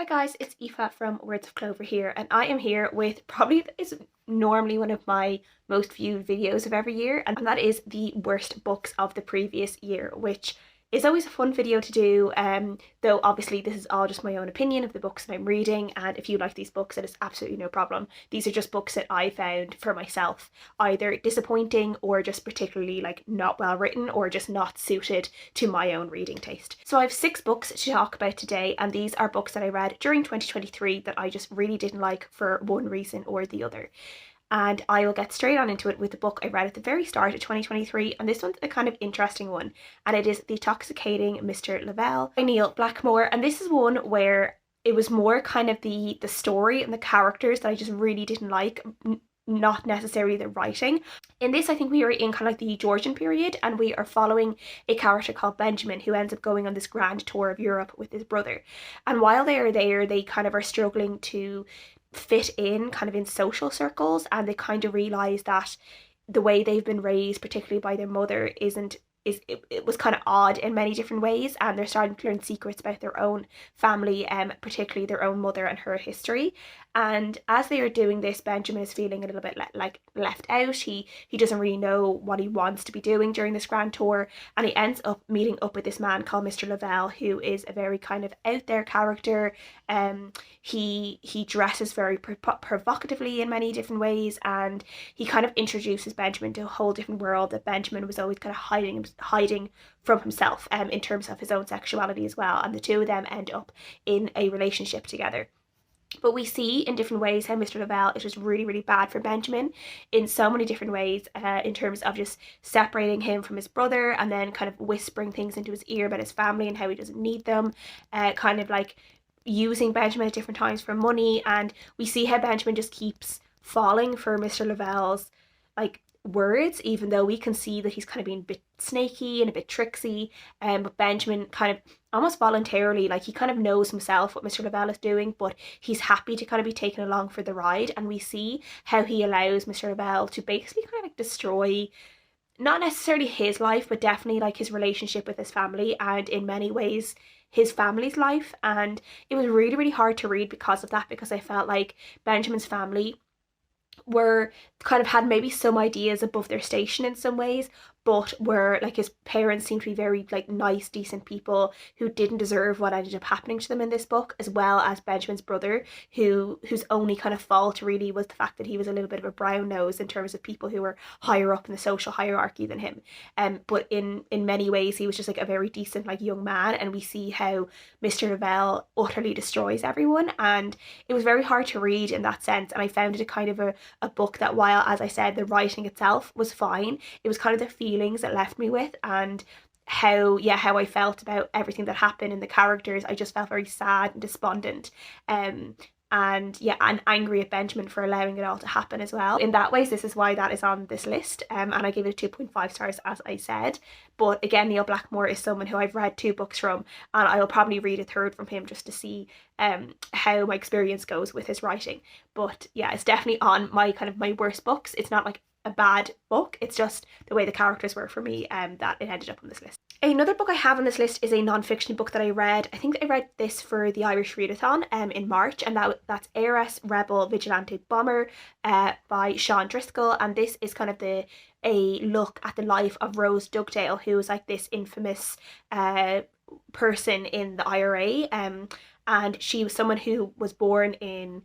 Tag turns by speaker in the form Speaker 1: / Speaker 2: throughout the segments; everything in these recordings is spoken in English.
Speaker 1: guys, it's Aoife from Words of Clover here, and I am here with probably is normally one of my most viewed videos of every year, and that is the worst books of the previous year, which is always a fun video to do, though obviously this is all just my own opinion of the books that I'm reading, and if you like these books, it is absolutely no problem. These are just books that I found for myself either disappointing or just particularly like not well written or just not suited to my own reading taste. So I have 6 books to talk about today, and these are books that I read during 2023 that I just really didn't like for one reason or the other. And I will get straight on into it with the book I read at the very start of 2023, and this one's a kind of interesting one, and it is The Intoxicating Mr. Lavelle by Neil Blackmore. And this is one where it was more kind of the story and the characters that I just really didn't like, not necessarily the writing. In this, I think we are in kind of like the Georgian period, and we are following a character called Benjamin who ends up going on this grand tour of Europe with his brother. And while they are there, they kind of are struggling to fit in kind of in social circles, and they kind of realize that the way they've been raised, particularly by their mother, it was kind of odd in many different ways, and they're starting to learn secrets about their own family, particularly their own mother and her history. And as they are doing this, Benjamin is feeling a little bit like left out. He doesn't really know what he wants to be doing during this grand tour, and he ends up meeting up with this man called Mr. Lavelle, who is a very kind of out there character. He dresses very provocatively in many different ways, and he kind of introduces Benjamin to a whole different world that Benjamin was always kind of hiding from himself, in terms of his own sexuality as well. And the two of them end up in a relationship together. But we see in different ways how Mr. Lavelle is just really, really bad for Benjamin in so many different ways, in terms of just separating him from his brother, and then kind of whispering things into his ear about his family and how he doesn't need them, kind of like using Benjamin at different times for money. And we see how Benjamin just keeps falling for Mr. Lavelle's like words, even though we can see that he's kind of being a bit snaky and a bit tricksy, but Benjamin kind of almost voluntarily, like he kind of knows himself what Mr. Lavelle is doing, but he's happy to kind of be taken along for the ride. And we see how he allows Mr. Lavelle to basically kind of like destroy not necessarily his life, but definitely like his relationship with his family, and in many ways his family's life. And it was really, really hard to read because of that, because I felt like Benjamin's family were kind of had maybe some ideas above their station in some ways, but were like, his parents seemed to be very like nice, decent people who didn't deserve what ended up happening to them in this book, as well as Benjamin's brother, whose only kind of fault really was the fact that he was a little bit of a brown nose in terms of people who were higher up in the social hierarchy than him. But in many ways he was just like a very decent like young man, and we see how Mr. Lavelle utterly destroys everyone. And it was very hard to read in that sense, and I found it a kind of a book that, while as I said the writing itself was fine, it was kind of the feelings that left me with, and how I felt about everything that happened in the characters. I just felt very sad and despondent, and angry at Benjamin for allowing it all to happen as well. In that ways, this is why that is on this list, and I gave it 2.5 stars, as I said. But again, Neil Blackmore is someone who I've read 2 books from, and I'll probably read a third from him just to see how my experience goes with his writing. But yeah, it's definitely on my kind of my worst books. It's not like a bad book, it's just the way the characters were for me, that it ended up on this list. Another book I have on this list is a non-fiction book that I read. I think I read this for the Irish Readathon in March, and that's Heiress, Rebel, Vigilante, Bomber by Sean Driscoll. And this is kind of a look at the life of Rose Dugdale, who was like this infamous person in the IRA, and she was someone who was born in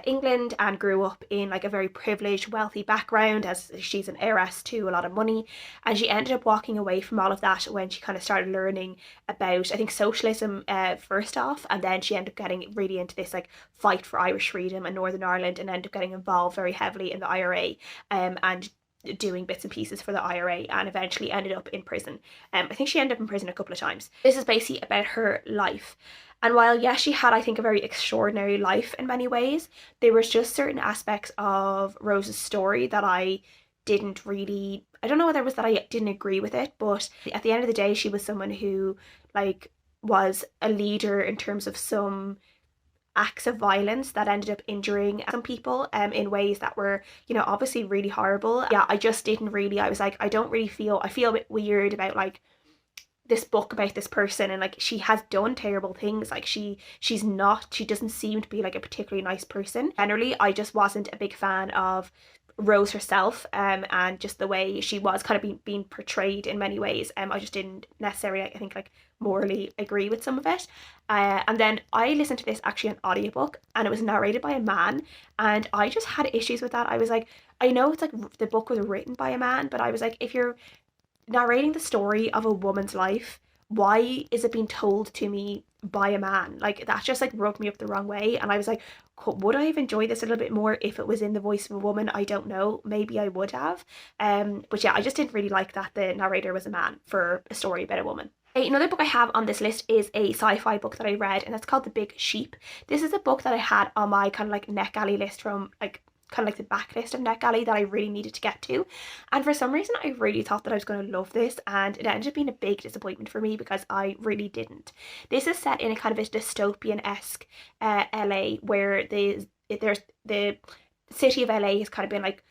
Speaker 1: England and grew up in like a very privileged, wealthy background, as she's an heiress to a lot of money. And she ended up walking away from all of that when she kind of started learning about, I think, socialism first off, and then she ended up getting really into this like fight for Irish freedom in Northern Ireland, and ended up getting involved very heavily in the IRA, and doing bits and pieces for the IRA, and eventually ended up in prison. I think she ended up in prison a couple of times. This is basically about her life. And while yes, she had, I think, a very extraordinary life in many ways, there was just certain aspects of Rose's story that I didn't really, I don't know whether it was that I didn't agree with it, but at the end of the day, she was someone who like was a leader in terms of some acts of violence that ended up injuring some people in ways that were, you know, obviously really horrible. Yeah, I just didn't really, I was like, I feel a bit weird about like this book about this person, and like she has done terrible things. Like she doesn't seem to be like a particularly nice person. Generally, I just wasn't a big fan of Rose herself, and just the way she was kind of being portrayed in many ways. I just didn't necessarily, I think, like morally agree with some of it. And then I listened to this actually on audiobook, and it was narrated by a man, and I just had issues with that. I was like, I know it's like the book was written by a man, but I was like, if you're narrating the story of a woman's life, why is it being told to me by a man? Like that just like rubbed me up the wrong way, and I was like, would I have enjoyed this a little bit more if it was in the voice of a woman? I don't know, maybe I would have. But yeah, I just didn't really like that the narrator was a man for a story about a woman. Another book I have on this list is a sci-fi book that I read, and it's called The Big Sheep. This is a book that I had on my kind of like NetGalley list from like kind of like the backlist of NetGalley that I really needed to get to, and for some reason I really thought that I was going to love this, and it ended up being a big disappointment for me because I really didn't. This is set in a kind of a dystopian-esque LA, where there's the city of LA has kind of been like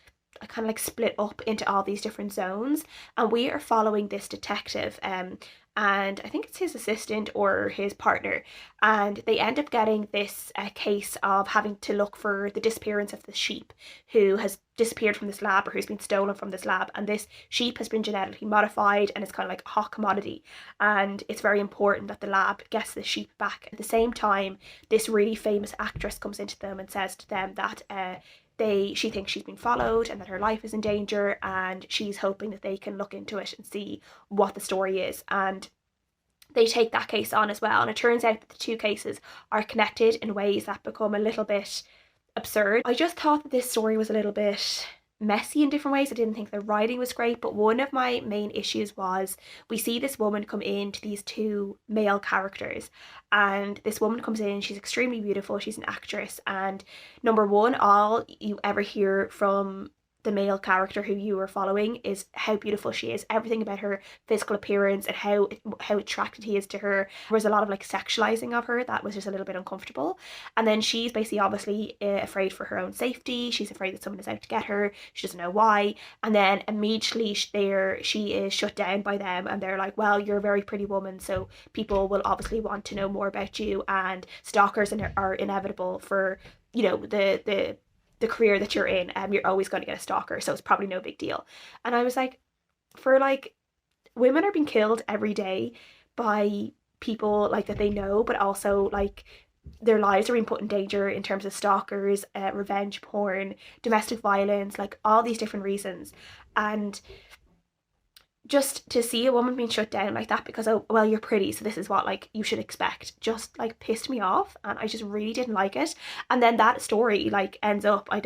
Speaker 1: split up into all these different zones, and we are following this detective, and I think it's his assistant or his partner, and they end up getting this case of having to look for the disappearance of the sheep who has disappeared from this lab, or who's been stolen from this lab, and this sheep has been genetically modified and it's kind of like a hot commodity, and it's very important that the lab gets the sheep back. At the same time, this really famous actress comes into them and says to them that she thinks she's been followed and that her life is in danger, and she's hoping that they can look into it and see what the story is. And they take that case on as well, and it turns out that the two cases are connected in ways that become a little bit absurd. I just thought that this story was a little bit messy in different ways. I didn't think the writing was great, but one of my main issues was we see this woman come in to these two male characters, and this woman comes in, she's extremely beautiful, she's an actress, and number one, all you ever hear from the male character who you are following is how beautiful she is, everything about her physical appearance and how attracted he is to her. There was a lot of like sexualizing of her that was just a little bit uncomfortable. And then she's basically obviously afraid for her own safety. She's afraid that someone is out to get her. She doesn't know why. And then immediately she is shut down by them, and they're like, well, you're a very pretty woman, so people will obviously want to know more about you, and stalkers are inevitable for, you know, the career that you're in. You're always going to get a stalker, so it's probably no big deal. And I was like, for like, women are being killed every day by people like that they know, but also like their lives are being put in danger in terms of stalkers, revenge porn, domestic violence, like all these different reasons. And just to see a woman being shut down like that because, oh well, you're pretty, so this is what like you should expect, just like pissed me off, and I just really didn't like it. And then that story like ends up, I'm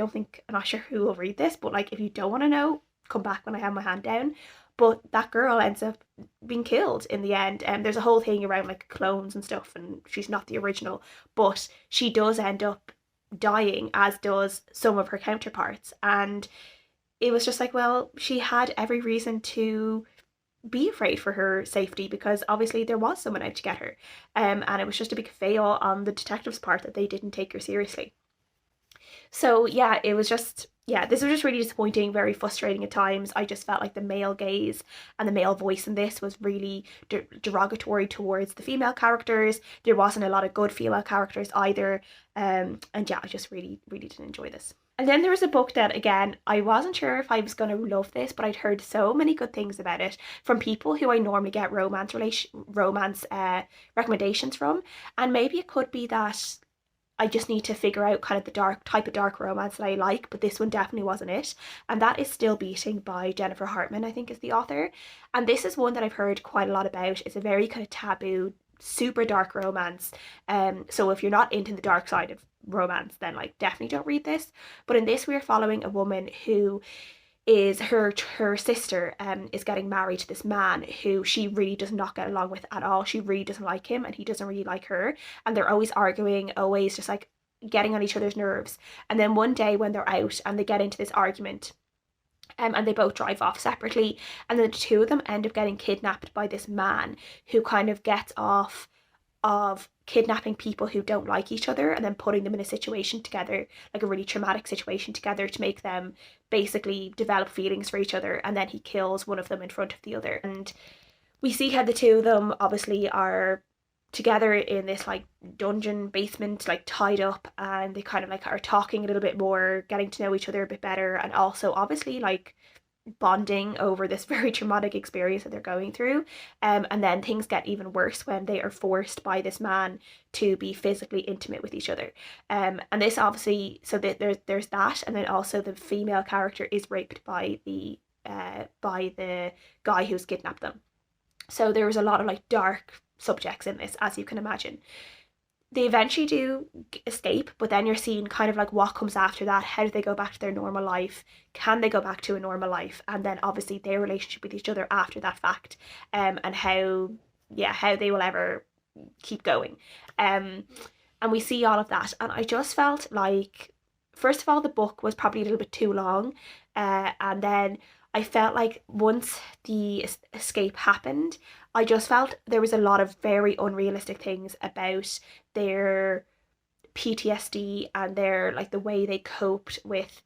Speaker 1: not sure who will read this, but like if you don't want to know, come back when I have my hand down. But that girl ends up being killed in the end, and there's a whole thing around like clones and stuff, and she's not the original, but she does end up dying, as does some of her counterparts. And it was just like, well, she had every reason to be afraid for her safety, because obviously there was someone out to get her, and it was just a big fail on the detective's part that they didn't take her seriously. So yeah, this was just really disappointing, very frustrating at times. I just felt like the male gaze and the male voice in this was really derogatory towards the female characters. There wasn't a lot of good female characters either, and yeah, I just really didn't enjoy this. And then there was a book that, again, I wasn't sure if I was going to love this, but I'd heard so many good things about it from people who I normally get romance recommendations from. And maybe it could be that I just need to figure out kind of the type of dark romance that I like, but this one definitely wasn't it. And that is Still Beating by Jennifer Hartmann, I think is the author. And this is one that I've heard quite a lot about. It's a very kind of taboo, super dark romance. So if you're not into the dark side of romance, then like definitely don't read this. But in this, we're following a woman who is her sister is getting married to this man who she really does not get along with at all. She really doesn't like him, and he doesn't really like her, and they're always arguing, always just like getting on each other's nerves. And then one day when they're out and they get into this argument, and they both drive off separately, and then the two of them end up getting kidnapped by this man who kind of gets off of kidnapping people who don't like each other and then putting them in a situation together, like a really traumatic situation together, to make them basically develop feelings for each other, and then he kills one of them in front of the other. And We see how the two of them obviously are together in this like dungeon basement, like tied up, and they kind of like are talking a little bit more, getting to know each other a bit better, and also obviously like bonding over this very traumatic experience that they're going through. And then things get even worse when they are forced by this man to be physically intimate with each other. And this obviously, so that there's that, and then also the female character is raped by the guy who's kidnapped them. So there was a lot of like dark subjects in this, as you can imagine. They eventually do escape, but then you're seeing kind of like what comes after that. How do they go back to their normal life? Can they go back to a normal life? And then obviously their relationship with each other after that fact, and how they will ever keep going. And we see all of that, and I just felt like, first of all, the book was probably a little bit too long, and then I felt like once the escape happened, I just felt there was a lot of very unrealistic things about their PTSD and their like the way they coped with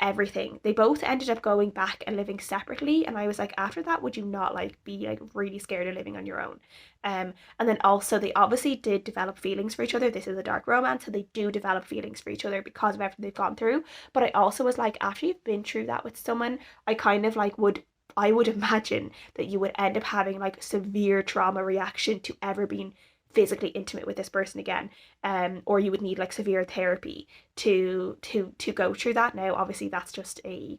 Speaker 1: everything. They both ended up going back and living separately, and I was like, after that, would you not like be like really scared of living on your own? And then also they obviously did develop feelings for each other. This is a dark romance, so they do develop feelings for each other because of everything they've gone through. But I also was like, after you've been through that with someone, I kind of like would imagine that you would end up having like severe trauma reaction to ever being physically intimate with this person again, or you would need like severe therapy to go through that. Now obviously that's just a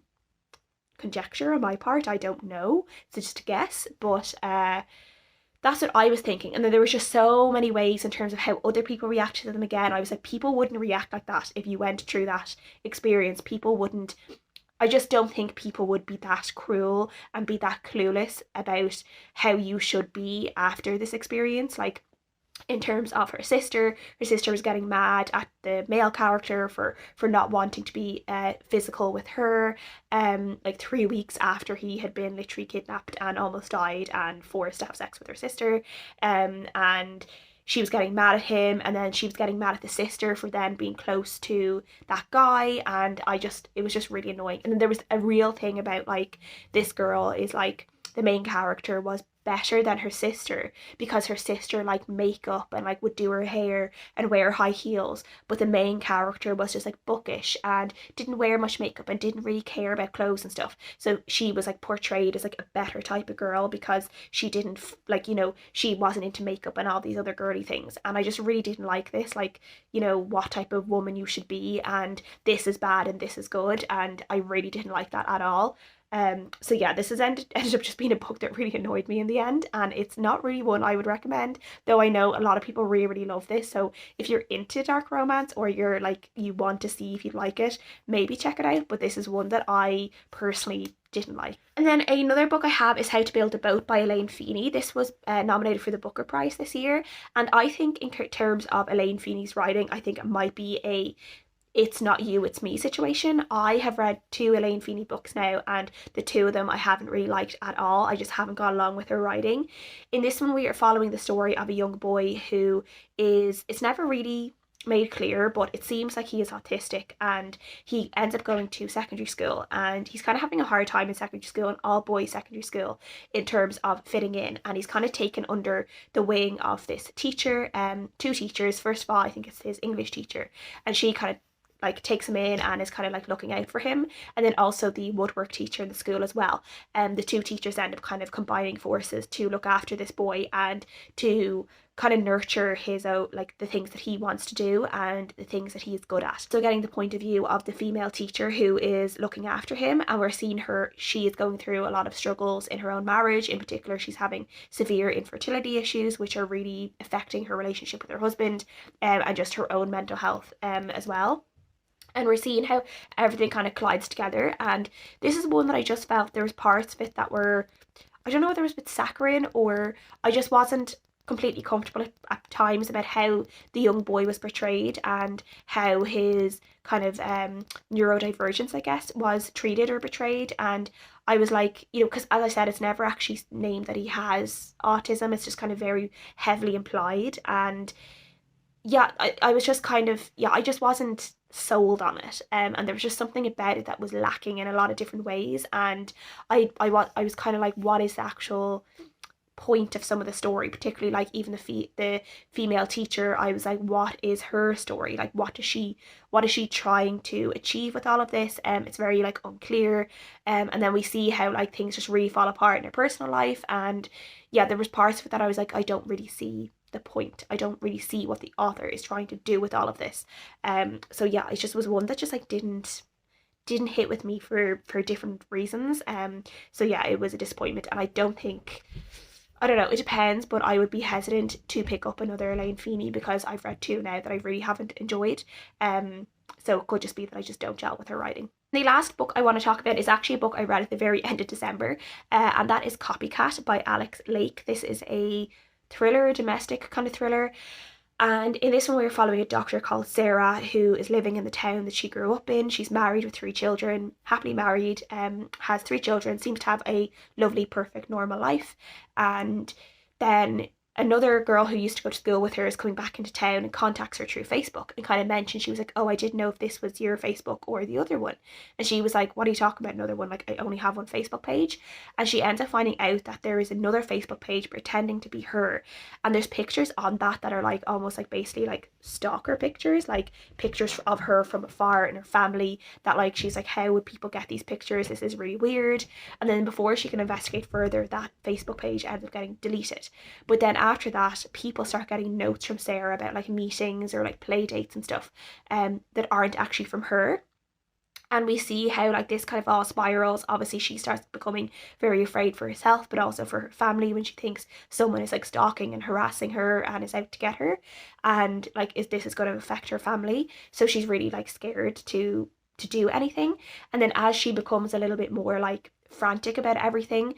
Speaker 1: conjecture on my part, I don't know, it's just a guess, but that's what I was thinking. And then there was just so many ways in terms of how other people reacted to them. Again, I was like, people wouldn't react like that if you went through that experience. People wouldn't, I just don't think people would be that cruel and be that clueless about how you should be after this experience. Like, in terms of her sister was getting mad at the male character for not wanting to be physical with her, like 3 weeks after he had been literally kidnapped and almost died and forced to have sex with her sister. And she was getting mad at him, and then she was getting mad at the sister for then being close to that guy, and it was just really annoying. And then there was a real thing about like, this girl is like, the main character was better than her sister because her sister like makeup and like would do her hair and wear high heels, but the main character was just like bookish and didn't wear much makeup and didn't really care about clothes and stuff. So she was like portrayed as like a better type of girl because she didn't like, she wasn't into makeup and all these other girly things. And I just really didn't like this, like, what type of woman you should be, and this is bad and this is good, and I really didn't like that at all. So yeah, this has ended up just being a book that really annoyed me in the end, and it's not really one I would recommend, though I know a lot of people really, really love this. So if you're into dark romance, or you're like, you want to see if you'd like it, maybe check it out, but this is one that I personally didn't like. And then another book I have is How to Build a Boat by Elaine Feeney. This was nominated for the Booker Prize this year, and I think in terms of Elaine Feeney's writing, I think it might be a it's not you, it's me situation. I have read 2 Elaine Feeney books now, and the 2 of them I haven't really liked at all. I just haven't got along with her writing. In this one, we are following the story of a young boy who it's never really made clear, but it seems like he is autistic, and he ends up going to secondary school, and he's kind of having a hard time in secondary school, an all boys secondary school, in terms of fitting in. And he's kind of taken under the wing of this teacher, 2 teachers. First of all, I think it's his English teacher, and she kind of like takes him in and is kind of like looking out for him, and then also the woodwork teacher in the school as well. And the 2 teachers end up kind of combining forces to look after this boy and to kind of nurture his own, like the things that he wants to do and the things that he's good at. So getting the point of view of the female teacher who is looking after him, and we're seeing she is going through a lot of struggles in her own marriage. In particular, she's having severe infertility issues, which are really affecting her relationship with her husband, and just her own mental health as well. And we're seeing how everything kind of collides together. And this is one that I just felt there was parts of it that were, I don't know whether it was a bit saccharine, or I just wasn't completely comfortable at times about how the young boy was portrayed and how his kind of neurodivergence, I guess, was treated or portrayed. And I was like, because as I said, it's never actually named that he has autism. It's just kind of very heavily implied. And yeah, I was just kind of, I just wasn't sold on it, and there was just something about it that was lacking in a lot of different ways. And I was kind of like, what is the actual point of some of the story, particularly like even the female teacher. I was like, what is her story, like what is she trying to achieve with all of this? It's very like unclear, and then we see how like things just really fall apart in her personal life. And yeah, there was parts of it that I was like, I don't really see the point, I don't really see what the author is trying to do with all of this. So yeah, it just was one that just like didn't hit with me for different reasons. So yeah, it was a disappointment, and I don't know, it depends, but I would be hesitant to pick up another Elaine Feeney because I've read two now that I really haven't enjoyed. So it could just be that I just don't gel with her writing. The last book I want to talk about is actually a book I read at the very end of December, and that is Copycat by Alex Lake. This is a thriller, domestic kind of thriller. And in this one, we're following a doctor called Sarah who is living in the town that she grew up in. She's married with 3 children, happily married, has 3 children, seems to have a lovely, perfect, normal life. And then another girl who used to go to school with her is coming back into town and contacts her through Facebook and kind of mentioned, she was like, oh, I didn't know if this was your Facebook or the other one. And she was like, what are you talking about, another one? Like, I only have one Facebook page. And she ends up finding out that there is another Facebook page pretending to be her. And there's pictures on that are like almost like basically like stalker pictures, like pictures of her from afar and her family, that like she's like, how would people get these pictures? This is really weird. And then before she can investigate further, that Facebook page ends up getting deleted. But then after that, people start getting notes from Sarah about like meetings or like play dates and stuff that aren't actually from her. And we see how like this kind of all spirals. Obviously she starts becoming very afraid for herself, but also for her family, when she thinks someone is like stalking and harassing her and is out to get her, and like this is going to affect her family. So she's really like scared to do anything. And then as she becomes a little bit more like frantic about everything,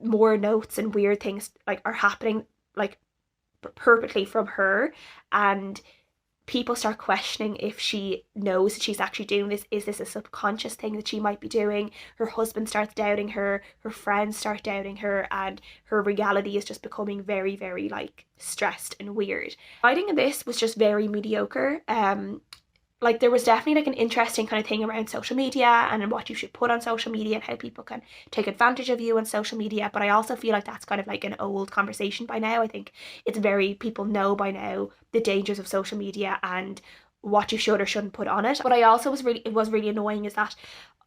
Speaker 1: more notes and weird things like are happening like perfectly from her, and people start questioning if she knows that she's actually doing this. Is this a subconscious thing that she might be doing? Her husband starts doubting her, her friends start doubting her, and her reality is just becoming very, very like stressed and weird. Writing of this was just very mediocre. Like there was definitely like an interesting kind of thing around social media and what you should put on social media and how people can take advantage of you on social media. But I also feel like that's kind of like an old conversation by now. I think it's very, people know by now the dangers of social media and what you should or shouldn't put on it. But I also it was really annoying is that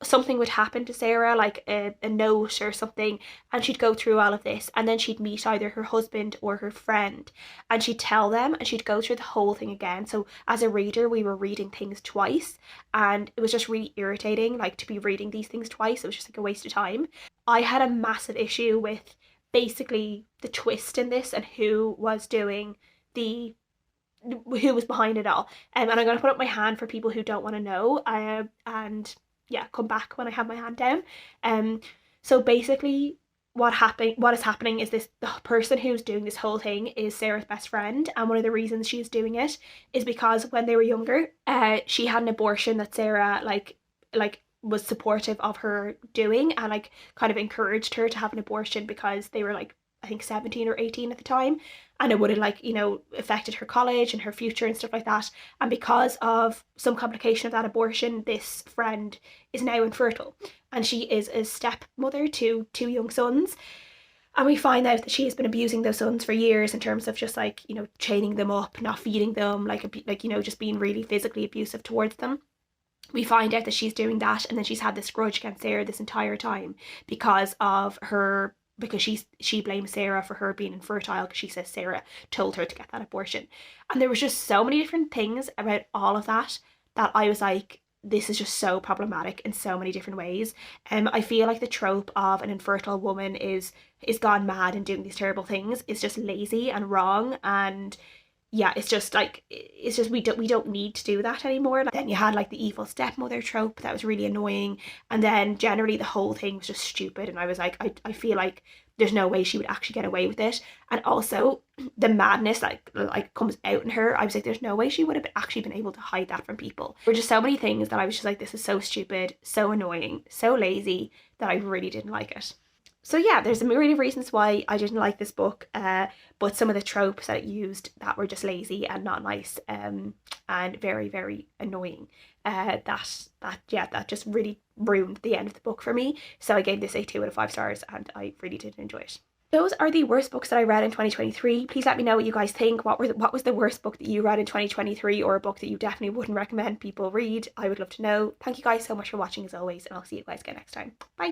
Speaker 1: something would happen to Sarah, like a note or something, and she'd go through all of this, and then she'd meet either her husband or her friend, and she'd tell them, and she'd go through the whole thing again. So as a reader, we were reading things twice, and it was just really irritating, like to be reading these things twice. It was just like a waste of time. I had a massive issue with basically the twist in this and who was behind it all. And I'm going to put up my hand for people who don't want to know, and yeah, come back when I have my hand down. So basically what is happening is the person who's doing this whole thing is Sarah's best friend, and one of the reasons she's doing it is because when they were younger, she had an abortion that Sarah like was supportive of her doing, and like kind of encouraged her to have an abortion because they were like, I think 17 or 18 at the time, and it would have like, you know, affected her college and her future and stuff like that. And because of some complication of that abortion, this friend is now infertile, and she is a stepmother to 2 young sons. And we find out that she has been abusing those sons for years in terms of just like, you know, chaining them up, not feeding them, like you know, just being really physically abusive towards them. We find out that she's doing that, and then she's had this grudge against Sarah this entire time because she blames Sarah for her being infertile, because she says Sarah told her to get that abortion. And there was just so many different things about all of that I was like, this is just so problematic in so many different ways. I feel like the trope of an infertile woman is gone mad and doing these terrible things is just lazy and wrong. And yeah, it's just like, we don't need to do that anymore. Like, then you had like the evil stepmother trope that was really annoying, and then generally the whole thing was just stupid, and I was like, I feel like there's no way she would actually get away with it. And also the madness like comes out in her. I was like, there's no way she would have actually been able to hide that from people. There were just so many things that I was just like, this is so stupid, so annoying, so lazy, that I really didn't like it. So yeah, there's a myriad of reasons why I didn't like this book, but some of the tropes that it used that were just lazy and not nice, and very, very annoying. That just really ruined the end of the book for me. So I gave this a 2 out of 5 stars, and I really did enjoy it. Those are the worst books that I read in 2023. Please let me know what you guys think. What was the worst book that you read in 2023, or a book that you definitely wouldn't recommend people read? I would love to know. Thank you guys so much for watching as always, and I'll see you guys again next time. Bye.